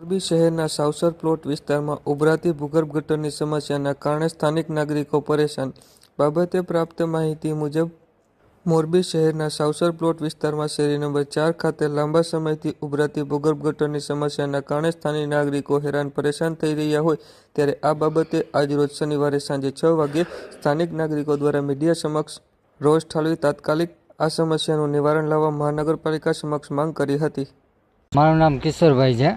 મોરબી શહેરના સાવસર પ્લોટ વિસ્તારમાં ઉભરાતી ભૂગર્ભ ગટરની સમસ્યાના કારણે સ્થાનિક નાગરિકો પરેશાન. બાબતે પ્રાપ્ત માહિતી મુજબ મોરબી શહેરના સાવસર પ્લોટ વિસ્તારમાં શેરી નંબર 4 ખાતે લાંબા સમયથી ઉભરાતી ભૂગર્ભ ગટરની સમસ્યાના કારણે સ્થાનિક નાગરિકો હેરાન પરેશાન થઈ રહ્યા હોય ત્યારે આ બાબતે આજરોજ શનિવારે સાંજે 6 વાગ્યે સ્થાનિક નાગરિકો દ્વારા મીડિયા સમક્ષ રોષ ઠાલવી તાત્કાલિક આ સમસ્યાનું નિવારણ લાવવા મહાનગરપાલિકા સમક્ષ માંગ કરી હતી. મારું નામ કિશોરભાઈ છે.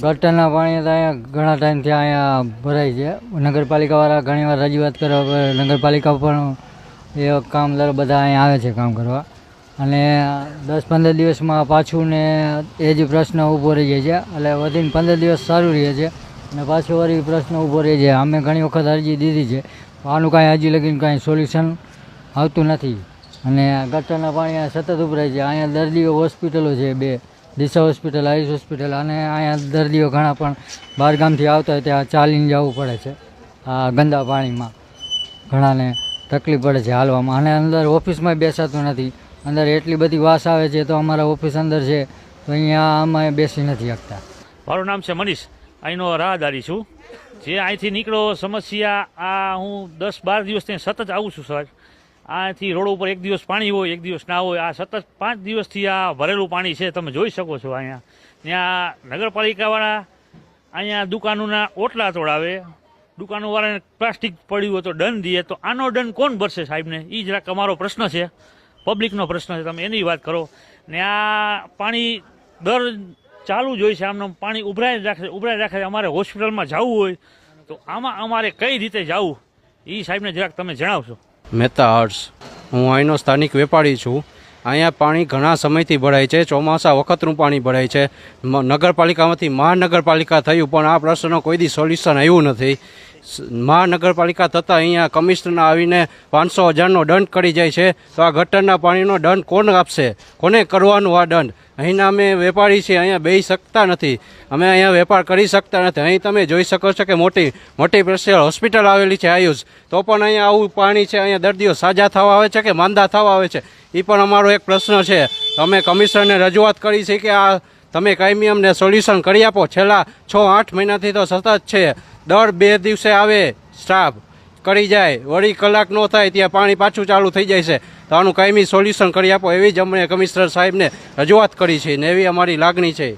ગટરના પાણી તો અહીંયા ઘણા ટાઈમથી અહીંયા ભરાય છે. નગરપાલિકાવાળા ઘણીવાર રજૂઆત કરવા નગરપાલિકા પણ એ કામદારો બધા અહીંયા આવે છે કામ કરવા, અને 10-15 દિવસમાં પાછું ને એ જ પ્રશ્ન ઊભો રહી જાય છે. એટલે વધીને 15 દિવસ સારું રહે છે અને પાછો વળી પ્રશ્ન ઊભો રહે છે. અમે ઘણી વખત અરજી દીધી છે, આનું કાંઈ હજી લગીને કાંઈ સોલ્યુશન આવતું નથી. અને ગટરના પાણી સતત ઉભરાય છે. અહીંયા દર્દીઓ હોસ્પિટલો છે, 2 દિશા હોસ્પિટલ, આયુષ હોસ્પિટલ, અને અહીંયા દર્દીઓ ઘણા પણ બહારગામથી આવતા હોય ત્યાં ચાલીને જવું પડે છે. આ ગંદા પાણીમાં ઘણાને તકલીફ પડે છે હાલવામાં, અને અંદર ઓફિસમાં બેસાતું નથી. અંદર એટલી બધી વાસ આવે છે, તો અમારા ઓફિસ અંદર છે તો અહીંયા અમે બેસી નથી શકતા. મારું નામ છે મનીષ, અહીંનો રાહદારી છું. જે અહીંથી નીકળો સમસ્યા, આ હું 10-12 દિવસથી સતત આવું છું સર. આથી રોડ ઉપર એક દિવસ પાણી હોય, એક દિવસ ના હોય. આ સતત 5 દિવસથી આ ભરેલું પાણી છે, તમે જોઈ શકો છો. અહીંયા ત્યાં નગરપાલિકાવાળા અહીંયા દુકાનોના ઓટલા તોડાવે, દુકાનોવાળાને પ્લાસ્ટિક પડ્યું હોય તો દંડ દે, તો આનો દંડ કોણ ભરશે સાહેબને? એ જરાક અમારો પ્રશ્ન છે, પબ્લિકનો પ્રશ્ન છે, તમે એની વાત કરો. ને આ પાણી દર ચાલુ જ હોય છે, આમનું પાણી ઉભરાઈ રાખે. અમારે હોસ્પિટલમાં જવું હોય તો આમાં અમારે કઈ રીતે જવું એ સાહેબને જરાક તમે જણાવશો. મહેતા હર્ષ, હું અહીંનો સ્થાનિક વેપારી છું. અહીંયા પાણી ઘણા સમયથી ભરાય છે. ચોમાસા વખતનું પાણી ભરાય છે. નગરપાલિકામાંથી મહાનગરપાલિકા થયું, પણ આ પ્રશ્નનો કોઈ દી સોલ્યુશન આવ્યું નથી. મહાનગરપાલિકા થતાં અહીંયા કમિશનર આવીને 500,000નો દંડ કરી જાય છે. તો આ ગટરના પાણીનો દંડ કોણ આપશે? કોને કરવાનું આ દંડ? અહીંના અમે વેપારી છીએ, અહીંયા બેસી શકતા નથી, અમે અહીંયા વેપાર કરી શકતા નથી. અહીં તમે જોઈ શકો છો કે મોટી સ્પેશિયલ હોસ્પિટલ આવેલી છે આયુષ, તો પણ અહીંયા આવું પાણી છે. અહીંયા દર્દીઓ સાજા થવા આવે છે કે માંદા થવા આવે છે, એ પણ અમારો એક પ્રશ્ન છે. અમે કમિશનરને રજૂઆત કરી છે કે આ તમે કાયમી અમને સોલ્યુશન કરી આપો. છેલ્લા 6-8 મહિનાથી તો સતત છે. દર 2 દિવસે આવે સ્ટાફ, કરી જાય, વળી કલાક ન થાય ત્યાં પાણી પાછું ચાલુ થઈ જાય છે. તો આનું કાયમી સોલ્યુશન કરી આપો, એવી જ અમને કમિશનર સાહેબને રજૂઆત કરી છે ને એવી અમારી લાગણી છે.